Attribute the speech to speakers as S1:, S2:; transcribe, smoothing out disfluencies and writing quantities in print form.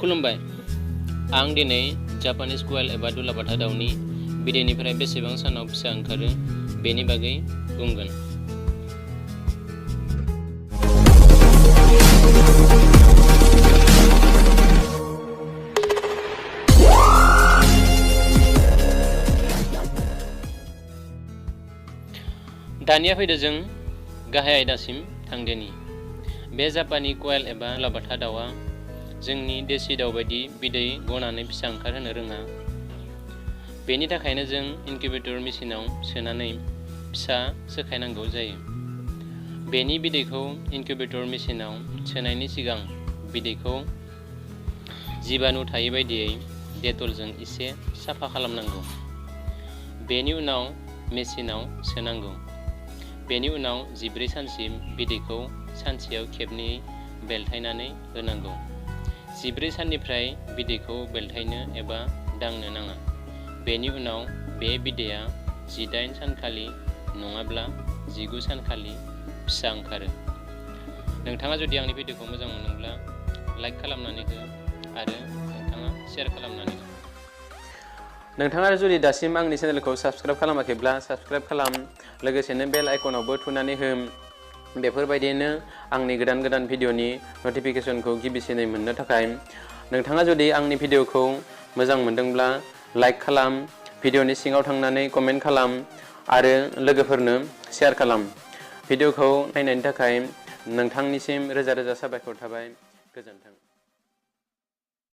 S1: खुलुमबाय। आं दिनै जापानिज क्वेल एबा दुलाबाथा दाउनि बिदैनिफ्राय बेसेबां सानाव फिसा ओंखारो बेनि बागै बुंगोन। दानिया फैदो जों गाहाय आयदासिम थांदिनि। बे जापानी क्वेल एबा दुलाबाथा दाउआ जोंनि देसि दाउ बायदि बिदै गनानै फिसा ओंखारहोनो रोङा। बेनि थाखायनो जों इनकिउबेटर मेसिनाव सोनानै फिसा सोखायनांगौ जायो। बेनि बिदैखौ इनकिउबेटर मेसिनाव सोनायनि सिगां बिदैखौ जीबाणु थायै बायदियै डेटलजों एसे साफा खालामनांगौ। बेनि उनाव मेसिनाव सोनांगौ। बेनि उनाव 14 सानसिम बिदैखौ सानसेयाव खेबनै बेलथायनानै होनांगौ। 14 साननिफ्राय बिदैखौ बेलथायनो एबा दांनो नाङा। बेनि उनाव बे बिदैया 18 सानखालि नङाब्ला 19 सानखालि फिसा ओंखारो। नोंथाङा जुदि आंनि भिडिअखौ मोजां मोनोब्ला लाइक खालामनानै हो आरो नोंथाङा शेयार खालामनानै हो। नोंथाङा जुदि दासिम आंनि चेनेलखौ साबस्क्राइब खालामाखैब्ला साबस्क्राइब खालाम, लोगोसेनो बेल आइकनावबो थुनानै हो। बेफोरबायदिनो आंनि गोदान भिडिअनि नटिफिकेसनखौ गिबिसिनै मोननो थाखाय। नोंथाङा जुदि आंनि भिडिअखौ मोजां मोनदोंब्ला लाइक खालाम, भिडिअनि सिङाव थांनानै कमेन्ट खालाम आरो लोगोफोरनो शेयार खालाम। भिडिअखौ नायनायनि थाखाय नोंथांनिसिम रोजा रोजा साबायखर थाबाय। गोजोन्थों।